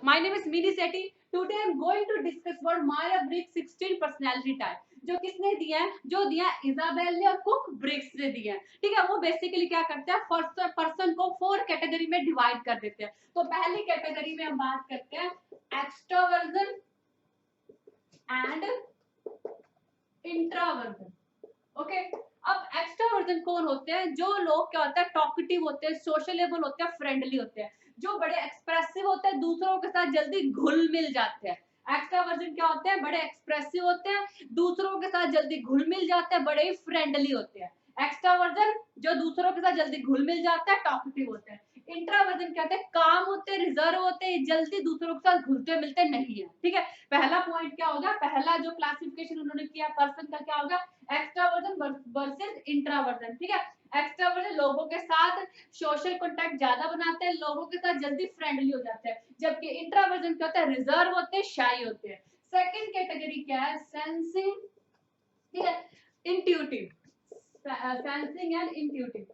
My name is Mini Sethi. Today I am going to discuss about Myers-Briggs 16 personality type. जो किसने दिया है? जो दिया इजाबेल ने और कुक ब्रिग्स ने दिया है. ठीक है, वो बेसिकली क्या करते हैं, पर्सन को 4 कैटेगरी में डिवाइड कर देते हैं. तो पहली कैटेगरी में हम बात करते हैं एक्सट्रोवर्जन एंड इंट्रोवर्जन. ओके, अब एक्सट्रोवर्जन कौन होते हैं? जो लोग क्या होता है, टॉकेटिव होते हैं, सोशलेबल होते हैं, फ्रेंडली होते हैं, जो बड़े एक्सप्रेसिव होते हैं, दूसरों के साथ जल्दी घुल मिल जाते हैं. एक्सट्रोवर्जन क्या होते हैं? बड़े एक्सप्रेसिव होते हैं, दूसरों के साथ जल्दी घुल मिल जाते हैं, बड़े ही फ्रेंडली होते हैं. एक्सट्रोवर्जन जो दूसरों के साथ जल्दी घुल मिल जाता है, टॉकेटिव होते हैं. इंट्रोवर्जन क्या होते हैं? काम होते हैं, रिजर्व होते हैं, जल्दी दूसरों के साथ घुलते मिलते नहीं है. ठीक है, पहला पॉइंट क्या होगा, पहला जो क्लासिफिकेशन उन्होंने किया पर्सन का क्या होगा, एक्सट्रोवर्जन वर्सेस इंट्रोवर्जन. ठीक है, एक्सट्रोवर्जन लोगों के साथ सोशल कांटेक्ट ज्यादा बनाते हैं, लोगों के साथ जल्दी फ्रेंडली हो जाते हैं, जबकि इंट्रोवर्जन क्या होता है, रिजर्व होते हैं, शाई होते हैं. सेकंड कैटेगरी क्या है, सेंसिंग, ठीक है, इंट्यूटिव. Sensing and intuitive.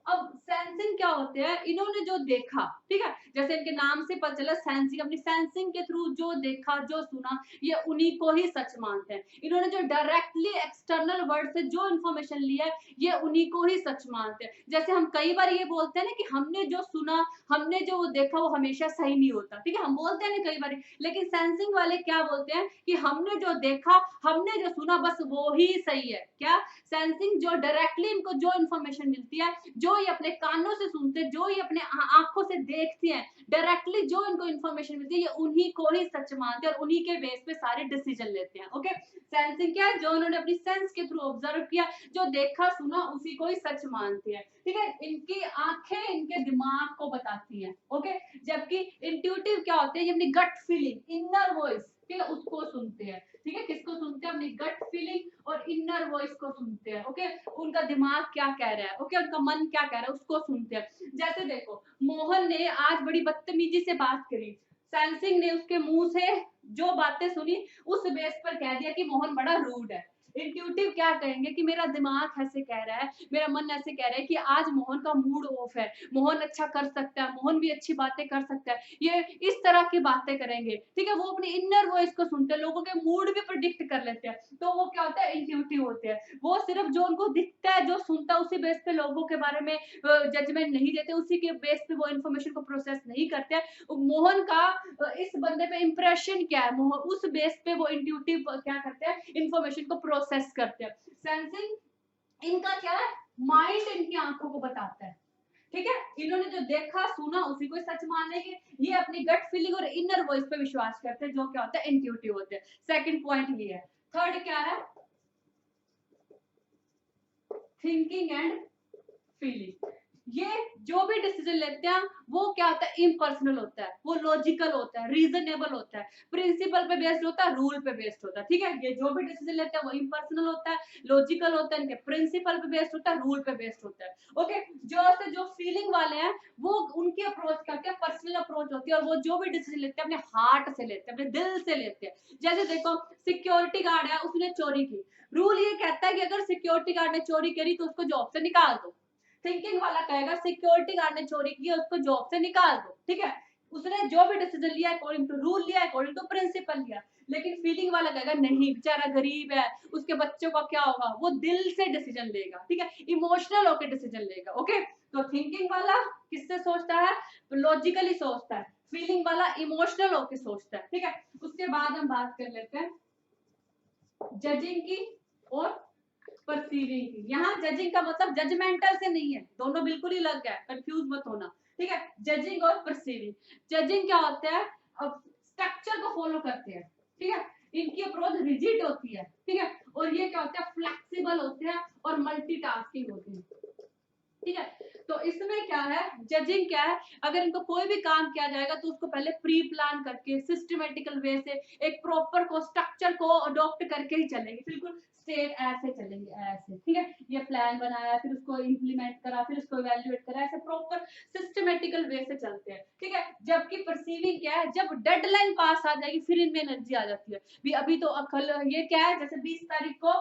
अब सेंसिंग क्या होते हैं, इन्होंने जो देखा, ठीक है, जैसे इनके नाम से पता चला सेंसिंग, अपनी सेंसिंग के थ्रू जो देखा जो सुना ये उन्हीं को ही सच मानते हैं. इन्होंने जो डायरेक्टली एक्सटर्नल वर्ड से जो इंफॉर्मेशन लिया है ये उन्हीं को ही सच मानते हैं. जैसे हम कई बार ये बोलते हैं ना कि हमने जो सुना, हमने जो देखा वो हमेशा सही नहीं होता. ठीक है, हम बोलते हैं ना कई बार, लेकिन सेंसिंग वाले क्या बोलते हैं कि हमने जो देखा, हमने जो सुना, बस वो ही सही है. क्या? सेंसिंग जो डायरेक्टली इनको जो इंफॉर्मेशन मिलती है, जो ये अपने कानों से सुनते हैं, जो ये अपने आंखों से देखते हैं, डायरेक्टली जो इनको इंफॉर्मेशन मिलती है ये उन्हीं को ही सच मानते हैं और उन्हीं के बेस पे सारे डिसीजन लेते हैं. ओके, सेंसिंग क्या है, जो उन्होंने अपनी सेंस के थ्रू ऑब्जर्व किया, जो देखा सुना उसी को ही सच मानते हैं. ठीक है, इनकी आंखें इनके दिमाग को बताती हैं. ओके, जबकि इंट्यूटिव क्या होते हैं, ये अपनी गट फीलिंग, इनर वॉइस, ठीक है, उसको सुनते हैं. ठीक है, किसको सुनते हैं? अपनी गट फीलिंग और इनर वॉइस को सुनते हैं. ओके, उनका दिमाग क्या कह रहा है, ओके, उनका मन क्या कह रहा है उसको सुनते हैं. जैसे देखो, मोहन ने आज बड़ी बदतमीजी से बात करी, सेंसिंग ने उसके मुंह से जो बातें सुनी उस बेस पर कह दिया कि मोहन बड़ा रूड है. इंट्यूटिव क्या कहेंगे कि मेरा दिमाग ऐसे कह रहा है, मेरा मन ऐसे कह रहा है कि आज मोहन का मूड ऑफ है, मोहन अच्छा कर सकता है, मोहन भी अच्छी बातें कर सकता है, ये इस तरह की बातें करेंगे. ठीक है, वो अपनी इनर वॉइस को सुनते हैं, लोगों के मूड भी प्रिडिक्ट कर लेते हैं. तो वो क्या होता है, इंट्यूटिव होते हैं. वो सिर्फ जो उनको दिखता है, जो सुनता है, उसी बेस पे लोगों के बारे में जजमेंट नहीं देते, उसी के बेस पे वो इन्फॉर्मेशन को प्रोसेस नहीं करते. मोहन का इस बंदे पे इंप्रेशन क्या है, उस बेस पे वो इंट्यूटिव क्या करते हैं, इन्फॉर्मेशन को प्रोसेस करते हैं. सेंसिंग इनका क्या है, माइंड इनकी आंखों को बताता है. ठीक है, इन्होंने जो देखा सुना उसी को सच मानने के, ये अपनी गट फीलिंग और इनर वॉइस पे विश्वास करते हैं, जो क्या होता है, इंट्यूटिव होते हैं. सेकंड पॉइंट ये है. थर्ड क्या है, थिंकिंग एंड फीलिंग. ये जो भी डिसीजन लेते हैं वो क्या होता है, इम्पर्सनल होता है, वो लॉजिकल होता है, रीजनेबल होता है, प्रिंसिपल पे बेस्ड होता है, रूल पे बेस्ड होता है. ठीक है, ये जो भी डिसीजन लेते हैं वो इम्पर्सनल होता है, लॉजिकल होता है, इनके प्रिंसिपल पे बेस्ड होता है, रूल पे बेस्ड होता है. ओके, जो फीलिंग वाले हैं वो उनकी अप्रोच करते हैं, पर्सनल अप्रोच होती है, और वो जो भी डिसीजन लेते हैं अपने हार्ट से लेते हैं, अपने दिल से लेते हैं. जैसे देखो, सिक्योरिटी गार्ड है, उसने चोरी की, रूल ये कहता है कि अगर सिक्योरिटी गार्ड ने चोरी करी तो उसको जॉब से निकाल दो. थिंकिंग वाला कहेगा सिक्योरिटी गार्ड ने चोरी की है, उसको जॉब से निकाल दो. ठीक है, उसने जो भी डिसीजन लिया अकॉर्डिंग टू रूल लिया, अकॉर्डिंग टू प्रिंसिपल लिया. लेकिन फीलिंग वाला कहेगा नहीं, बेचारा गरीब है, उसके बच्चों का क्या होगा, वो दिल से डिसीजन लेगा. ठीक है, इमोशनल होकर डिसीजन लेगा. ओके, तो थिंकिंग वाला किससे सोचता है, लॉजिकली सोचता है, फीलिंग वाला इमोशनल होकर सोचता है. ठीक है, उसके बाद हम बात कर लेते हैं जजिंग की और परसीविंग की. यहाँ जजिंग का मतलब जजमेंटल से नहीं है, दोनों बिल्कुल ही अलग है, कंफ्यूज मत होना. ठीक है, जजिंग और परसीविंग. जजिंग क्या होता है, अब स्ट्रक्चर को फॉलो करते हैं. ठीक है, इनकी अप्रोच रिजिड होती है. ठीक है, और ये क्या होता है, फ्लेक्सिबल होते हैं और मल्टीटास्किंग होते हैं. ठीक है, तो इसमें क्या है, जजिंग क्या है, अगर इनको कोई भी काम किया जाएगा तो उसको पहले प्री प्लान करके सिस्टमेटिकल वे से एक प्रॉपर को स्ट्रक्चर को अडॉप्ट करके ही चलेंगे. बिल्कुल स्टेट ऐसे चलेंगे, ऐसे. ठीक है, ये प्लान बनाया, फिर उसको इंप्लीमेंट करा, फिर उसको इवैल्यूएट करा, ऐसे प्रॉपर सिस्टमेटिकल वे से चलते हैं. ठीक है, जबकि परसीविंग क्या है, जब डेडलाइन पास आ जाएगी फिर इनमें एनर्जी आ जाती है. भी अभी तो कल ये क्या है, जैसे 20 तारीख को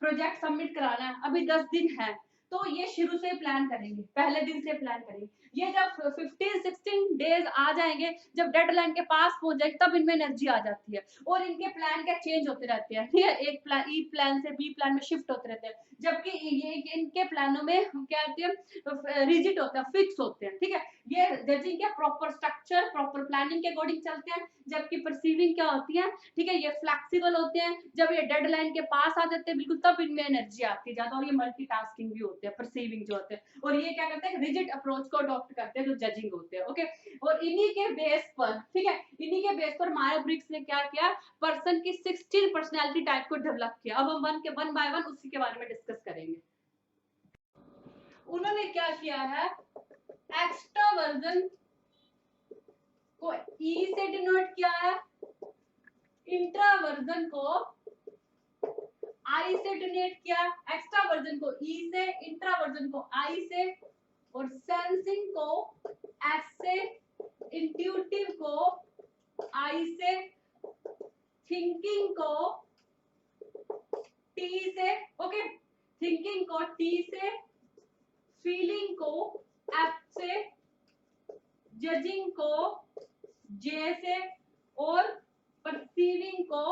प्रोजेक्ट सबमिट कराना है, अभी 10 दिन है, तो ये शुरू से प्लान करेंगे, पहले दिन से प्लान करेंगे। ये जब 15-16 डेज आ जाएंगे, जब डेडलाइन के पास पहुंच जाएगी, तब इनमें एनर्जी आ जाती है और इनके प्लान क्या चेंज होते रहते हैं, ठीक है, एक प्लान ई प्लान से बी प्लान में शिफ्ट होते रहते हैं, जबकि ये इनके प्लानों में हम क्या कहते हैं रिजिड होता है, फिक्स होते हैं, ठीक है। ये जजिंग क्या प्रॉपर स्ट्रक्चर प्रॉपर प्लानिंग के अकॉर्डिंग चलते हैं, जबकि परसीविंग क्या होती है, ठीक है, ये फ्लेक्सिबल होते हैं, जब ये डेडलाइन के पास आ जाते हैं बिल्कुल, तब इनमें एनर्जी आती है ज्यादा, और ये मल्टीटास्किंग भी होते हैं परसीविंग जो होते हैं, और ये क्या करते हैं रिजिड अप्रोच को अडॉप्ट करते हैं जो जजिंग होते हैं, ओके। और इन्हीं के बेस पर, ठीक है, इन्हीं के बेस पर मायर-ब्रिग्स ने क्या किया, पर्सन की 16 पर्सनालिटी टाइप को डेवलप किया। अब हम वन बाय वन उसी के बारे में डिस्कस करेंगे। उन्होंने क्या किया है, एक्सट्रावर्जन को ई से डिनोट किया है, इंट्रावर्जन को आई से डिनोट किया, एक्सट्रावर्जन को ई से, इंट्रावर्जन को आई से, और सेंसिंग को एस से, इंट्यूटिव को आई से, थिंकिंग को टी से, ओके, थिंकिंग को टी से, फीलिंग को एफ से, जजिंग को जे से, और परसीविंग को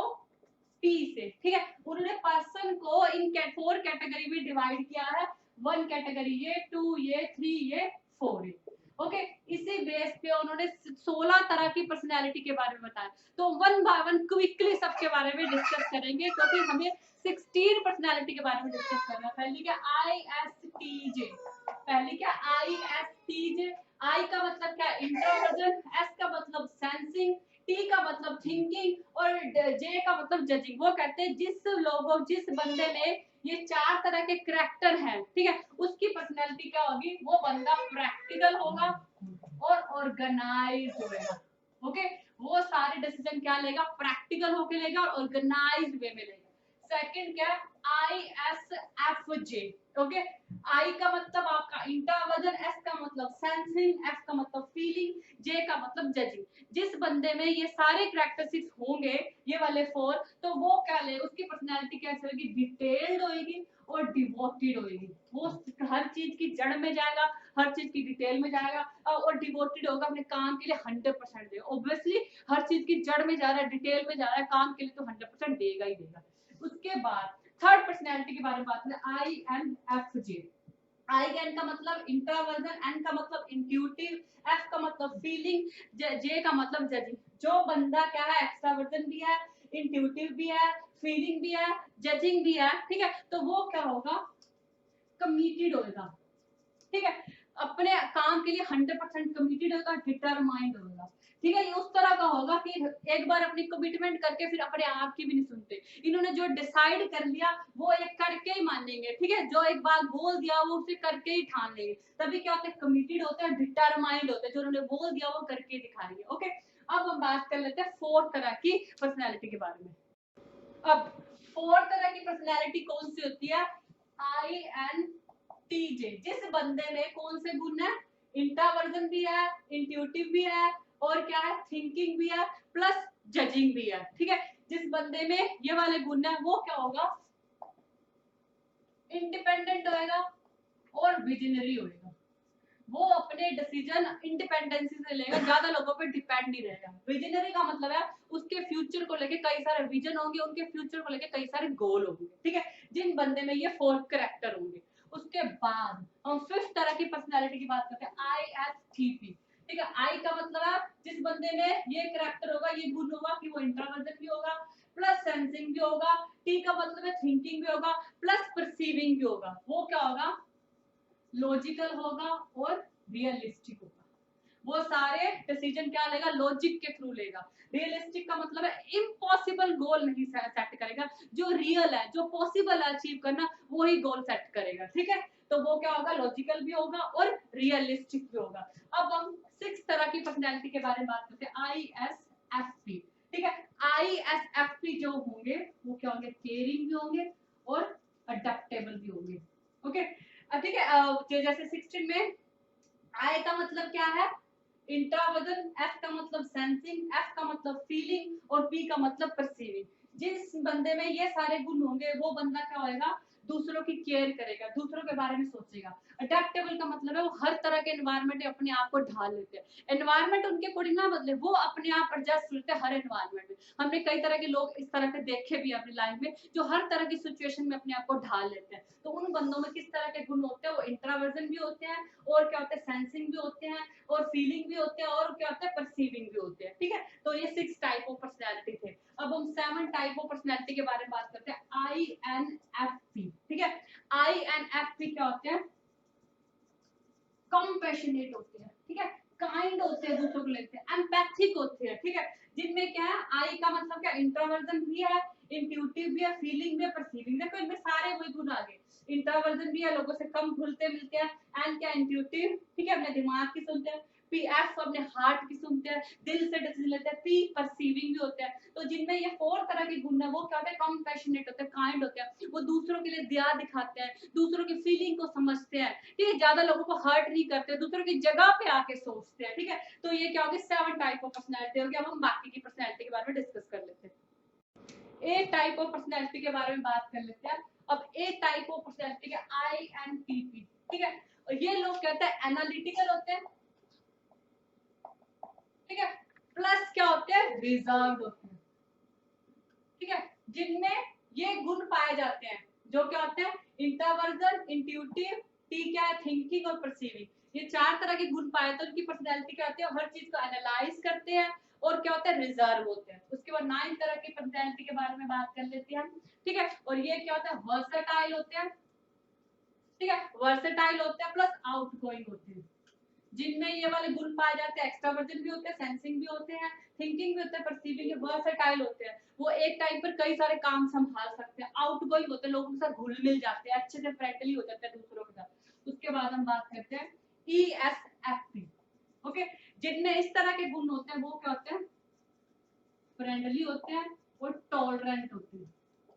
पी से, ठीक है। उन्होंने पर्सन को इन 4 कैटेगरी में डिवाइड किया है, 1 कैटेगरी ये, 2 ये, 3 ये, 4 ये, ओके। इसी बेस पे उन्होंने 16 तरह की पर्सनालिटी के बारे में बताया। तो वन बाय वन क्विकली सबके बारे में डिस्कस करेंगे, क्योंकि हमें 16 पर्सनालिटी के बारे में डिस्कस करना है। पहली क्या ISTJ, पहली क्या ISTJ, आई का मतलब क्या इंट्रोवर्जन, एस का मतलब सेंसिंग, टी का मतलब थिंकिंग, और जे का मतलब जजिंग। वो कहते हैं जिस बंदे में ये 4 तरह के करैक्टर हैं, ठीक है, उसकी पर्सनैलिटी क्या होगी, वो बंदा प्रैक्टिकल होगा और ऑर्गेनाइज होगा, ओके। वो सारे डिसीजन क्या लेगा, प्रैक्टिकल होके लेगा और ऑर्गेनाइज्ड वे में लेगा। सेकंड क्या, ISFJ, ओके। आई का मतलब आपका इंट्रोवर्जन, एस का मतलब सेंसिंग, एफ का मतलब फीलिंग, जे का मतलब जजिंग। जिस बंदे में ये सारे कैरेक्टरिस्टिक्स होंगे, ये वाले 4, तो वो क्या ले, उसकी पर्सनालिटी कैसे होगी, डिटेल्ड होगी और डिवोटेड होगी। वो हर चीज की जड़ में जाएगा, हर चीज की डिटेल में जाएगा, और डिवोटेड होगा अपने काम के लिए 100% देगा। ऑब्वियसली हर चीज की जड़ में जा रहा है, डिटेल में जा रहा है, काम के लिए तो 100% देगा ही देगा। उसके बाद थर्ड पर्सनालिटी के बारे में बात करें, INFJ। IN का मतलब इंट्रोवर्जन, N का मतलब इंट्यूटिव, F का मतलब फीलिंग, J का मतलब जजिंग। जो बंदा क्या है, एक्स्ट्रावर्जन भी है, इंट्यूटिव भी है, फीलिंग भी है, जजिंग भी है, ठीक है, तो वो क्या होगा, कमिटेड होगा, ठीक है, अपने काम के लिए 100% कमिटेड होगा, डिटरमाइंड होगा, ठीक है। ये उस तरह का होगा कि एक बार अपनी कमिटमेंट करके फिर अपने आप की भी नहीं सुनते। इन्होंने जो डिसाइड कर लिया वो एक करके ही मानेंगे, ठीक है, जो एक बात बोल दिया वो उसे करके ही ठान लेंगे। तभी क्या होता है, कमिटेड होते हैं, डिटरमाइंड होते हैं, जो उन्होंने बोल दिया वो करके दिखाएंगे, ओके। अब हम बात कर लेते हैं 4 तरह की पर्सनैलिटी के बारे में। अब 4 तरह की पर्सनैलिटी कौन सी होती है, INTJ। जिस बंदे में कौन से गुण है, इंट्रोवर्जन भी है, इंट्यूटिव भी है, और क्या है, थिंकिंग भी है, प्लस जजिंग भी है, ठीक है। जिस बंदे में ये वाले गुण है वो क्या होगा, इंडिपेंडेंट होएगा और विजनरी होएगा। वो अपने डिसीजन इंडिपेंडेंसी से लेगा, ज्यादा लोगों पे डिपेंड नहीं रहेगा। विजनरी का मतलब है उसके फ्यूचर को लेके कई सारे विजन होंगे, उनके फ्यूचर को लेके कई सारे गोल होंगे, ठीक है, जिन बंदे में ये 4 कैरेक्टर होंगे। उसके बाद हम 5th तरह की पर्सनालिटी की बात करते हैं, ISTP, ठीक है। आई का मतलब है जिस बंदे में ये कैरेक्टर होगा, ये गुण होगा कि वो इंट्रोवर्जन भी होगा, प्लस सेंसिंग भी होगा, टी का मतलब है थिंकिंग भी होगा, प्लस परसीविंग भी होगा। वो क्या होगा, लॉजिकल होगा और रियलिस्टिक होगा। वो सारे डिसीजन क्या लेगा, लॉजिक के थ्रू लेगा। रियलिस्टिक का मतलब है इम्पॉसिबल गोल नहीं सेट करेगा, जो रियल है, जो पॉसिबल है अचीव करना, वही गोल सेट करेगा, ठीक है। तो वो क्या होगा, लॉजिकल भी होगा और रियलिस्टिक भी होगा। अब हम 6 तरह की पर्सनैलिटी के बारे में बात करते हैं, ISFP, ठीक है। ISFP जो होंगे वो क्या होंगे, केयरिंग भी होंगे और अडेप्टेबल भी होंगे, ओके। ठीक है, जैसे 16 में आई का मतलब क्या है, इंट्रोवर्जन, एफ का मतलब सेंसिंग, एफ का मतलब फीलिंग और पी का मतलब परसीविंग। जिस बंदे में ये सारे गुण होंगे वो बंदा क्या होएगा, दूसरों की केयर करेगा, दूसरों के बारे में सोचेगा। अडेप्टेबल का मतलब है वो हर तरह के एनवायरनमेंट में अपने आप को ढाल लेते हैं। एनवायरनमेंट उनके अकॉर्डिंग ना बदले, वो अपने आप एडजस्ट करते हैं हर एनवायरनमेंट में। हमने कई तरह के लोग इस तरह के देखे भी अपनी लाइफ में, जो हर तरह की सिचुएशन में अपने आप को ढाल लेते हैं। तो उन बंदों में किस तरह के गुण होते हैं, वो इंट्रोवर्जन भी होते हैं, और क्या होते हैं सेंसिंग भी होते हैं, और फीलिंग भी होते हैं, और क्या होता है परसीविंग भी होते हैं। ठीक है, तो ये 6 टाइप ऑफ पर्सनैलिटी थे। अब हम 7 टाइप ऑफ पर्सनैलिटी के बारे में बात करते हैं, INFP। ठीक है, INFP क्या होते हैं, कंपैशनेट होते हैं, ठीक है, काइंड होते हैं, दूसरों को लेते हैं, एम्पैथिक होते हैं। ठीक है, जिनमें क्या है, आई का मतलब क्या, इंट्रोवर्जन भी है, इंट्यूटिव भी है, फीलिंग भी है, परसीविंग। देखो इनमें सारे वही गुण आ गए। इंट्रोवर्जन भी है, लोगों से कम घुलते मिलते हैं, एंड क्या इंट्यूटिव, ठीक है, अपने दिमाग की सुनते हैं, PF अपने हार्ट की सुनते हैं, दिल से डिसीजन लेते हैं, P परसीविंग भी होते हैं। तो जिनमें ये 4 तरह के गुण है, वो क्या होते हैं, कंपैशनेट होते हैं, काइंड होते हैं, वो दूसरों के लिए दया दिखाते हैं, दूसरों की फीलिंग को समझते हैं, ठीक है, ज्यादा लोगों को हर्ट नहीं करते, दूसरों की जगह पे आके सोचते हैं। ठीक है, तो ये क्या होगी 7 टाइप ऑफ पर्सनैलिटी होगी। अब हम बाकी की पर्सनैलिटी के बारे में डिस्कस कर लेते हैं। ए टाइप ऑफ पर्सनैलिटी के बारे में बात कर लेते हैं। अब ए टाइप ऑफ पर्सनैलिटी के INTP। ठीक है, और ये लोग कहते हैं एनालिटिकल होते हैं, ठीक है, प्लस क्या होते हैं, रिजर्व्ड होते हैं। ठीक है, जिनमें ये गुण पाए जाते हैं, जो क्या होते हैं, इंट्रोवर्जन, इंट्यूटिव, टी क्या है, थिंकिंग और परसीविंग। ये 4 तरह के गुण पाए तो उनकी पर्सनैलिटी क्या होती है, हर चीज को एनालाइज करते हैं, और क्या होता है, रिजर्व होते हैं। उसके बाद 9 तरह की पर्सनैलिटी के बारे में बात कर लेते हैं हम। ठीक है, और ये क्या होता है, वर्सेटाइल होते हैं, ठीक है, वर्सेटाइल होते हैं, प्लस आउटगोइंग होते हैं, जिनमें ये वाले गुण पाए जाते हैं। एक्सट्रावर्जन भी होते हैं, सेंसिंग भी होते हैं, थिंकिंग भी होता है, परसीविंग, वर्सेटाइल होते हैं, वो एक टाइम पर कई सारे काम संभाल सकते हैं। आउटगोइंग होते हैं, लोगों के साथ घुल मिल जाते हैं, अच्छे से फ्रेंडली हो जाते हैं दूसरों के साथ। उसके बाद हम बात करते हैं ESFP। ओके, जिनमें इस तरह के गुण होते हैं, वो क्या होते हैं, फ्रेंडली होते हैं और टॉलरेंट होते हैं।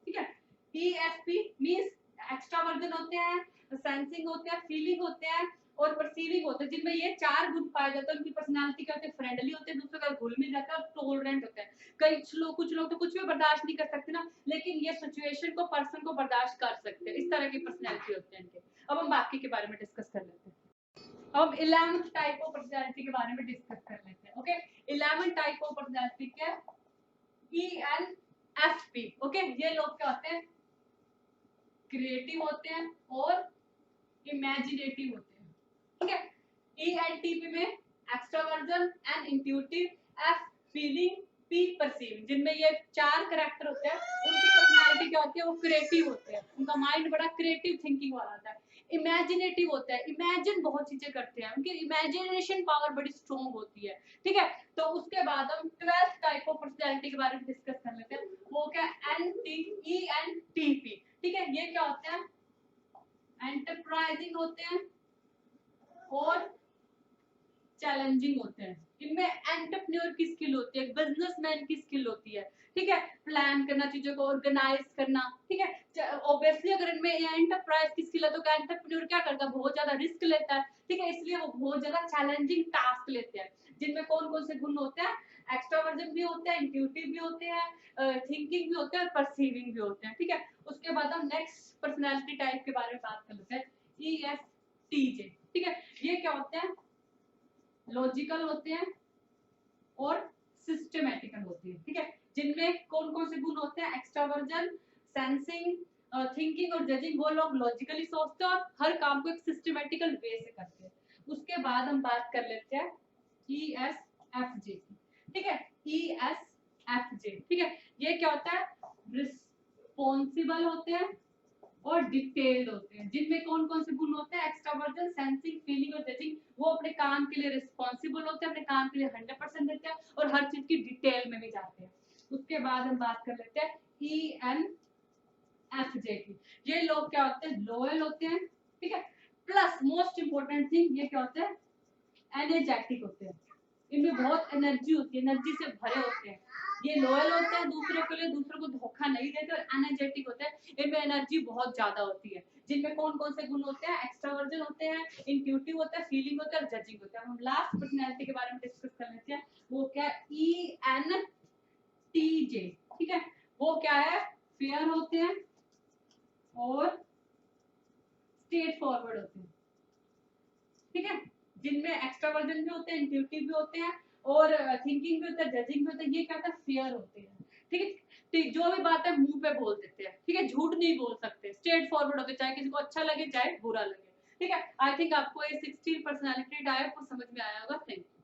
ठीक है, ESP मींस एक्स्ट्रावर्जन होते हैं, सेंसिंग होते हैं, फीलिंग होते हैं, और परसीविंग होते हैं। जिनमें ये 4 गुण पाए जाते हैं, उनकी पर्सनालिटी क्या होती है, फ्रेंडली होते हैं, दूसरों का घुल मिल जाता है, और टॉलरेंट होते हैं। कुछ लोग तो कुछ भी बर्दाश्त नहीं कर सकते ना, लेकिन ये सिचुएशन को, पर्सन को बर्दाश्त कर सकते हैं। इस तरह की पर्सनालिटी होते हैं इनके। अब हम बाकी के बारे में डिस्कस कर लेते हैं। अब 11th टाइप ऑफ पर्सनालिटी के बारे में डिस्कस कर लेते हैं। Okay, 11th type of personality क्या है, ENFP। ओके, ये लोग क्या होते हैं, क्रिएटिव होते हैं और इमेजिनेटिव होते हैं। ठीक है, ENTP में extroversion and intuitive, F feeling, P perceiving. जिनमें ये 4 कैरेक्टर होते हैं, उनकी पर्सनालिटी क्या होती है, वो क्रिएटिव होते हैं, उनका माइंड बड़ा क्रिएटिव थिंकिंग वाला होता है। इमेजिनेटिव होता है, इमेजिन बहुत चीजें करते हैं, उनकी इमेजिनेशन पावर बड़ी स्ट्रॉन्ग होती है। ठीक है, तो उसके बाद हम 12th टाइप ऑफ पर्सनालिटी के बारे में डिस्कस कर लेते हैं। वो क्या, ENTP। ठीक है, ये क्या होते हैं, एंटरप्राइजिंग होते हैं और चैलेंजिंग होते हैं। इनमें एंटरप्रेन्योर की स्किल होती है, बिजनेसमैन की स्किल होती है। ठीक है, प्लान करना, चीजों को ऑर्गेनाइज करना। ठीक है, ऑब्वियसली अगर इनमें एंटरप्राइज की स्किल है, तो एंटरप्रेन्योर क्या करता है, बहुत ज्यादा रिस्क लेता है। ठीक है, इसलिए वो बहुत ज्यादा चैलेंजिंग टास्क लेते हैं। जिनमें कौन कौन से गुण होते हैं, एक्स्ट्रोवर्जन भी होते हैं, इंट्यूटिव भी होते हैं, थिंकिंग भी होते हैं, और परसीविंग भी होते हैं। ठीक है, उसके बाद हम नेक्स्ट पर्सनालिटी टाइप के बारे में बात कर लेते हैं, ESTJ। ठीक है, ये क्या होते हैं, लॉजिकल होते हैं और सिस्टमैटिकल होते हैं। ठीक है, जिनमें कौन कौन से गुण होते हैं, एक्स्ट्रावर्जन, सेंसिंग, थिंकिंग और जजिंग। वो लोग लॉजिकली सोचते हैं और हर काम को एक सिस्टमैटिकल वे से करते हैं। उसके बाद हम बात कर लेते हैं ESFJ की। ठीक है, ESFJ, ठीक है, ये क्या होता है, रिस्पॉन्सिबल होते हैं और डिटेल्ड होते हैं। जिनमें कौन कौन से गुण होते हैं, एक्स्ट्रावर्जन, सेंसिंग, फीलिंग और जजिंग। वो अपने काम के लिए रिस्पॉन्सिबल होते हैं, अपने काम के लिए 100% देते हैं, और हर चीज की डिटेल में भी जाते हैं। उसके बाद हम बात कर लेते हैं ENFJ की। ये लोग क्या होते हैं, लॉयल होते हैं। ठीक है, प्लस मोस्ट इंपोर्टेंट थिंग, ये क्या होते हैं, एनर्जेटिक होते हैं। इनमें बहुत एनर्जी होती है, एनर्जी से भरे होते हैं। ये लॉयल होते हैं दूसरों के लिए, दूसरों को धोखा नहीं देते, और एनर्जेटिक होते हैं, इनमें एनर्जी बहुत ज्यादा होती है। जिनमें कौन कौन से गुण होते हैं, एक्स्ट्रावर्जन होते हैं, इंट्यूटिव होता है, फीलिंग होता है, और जजिंग होता है। हम लास्ट पर्सनालिटी के बारे में डिस्कस कर लेते हैं। वो क्या है, ENTJ। ठीक है, वो क्या है, फेयर होते हैं और स्ट्रेट फॉरवर्ड होते हैं, ठीक है। जिनमें एक्स्ट्रावर्जन भी होते हैं, इंट्यूटिव भी होते हैं, और थिंकिंग भी होता है, जजिंग भी होता है, ये क्या होता है, फेयर होते हैं, ठीक है। ठीक, जो भी बात है मुंह पे बोल देते हैं, ठीक है, झूठ नहीं बोल सकते, स्ट्रेट फॉरवर्ड होते, चाहे किसी को अच्छा लगे चाहे बुरा लगे, ठीक है। आई थिंक आपको ये 16 पर्सनालिटी टाइप को समझ में आया होगा। Thank you.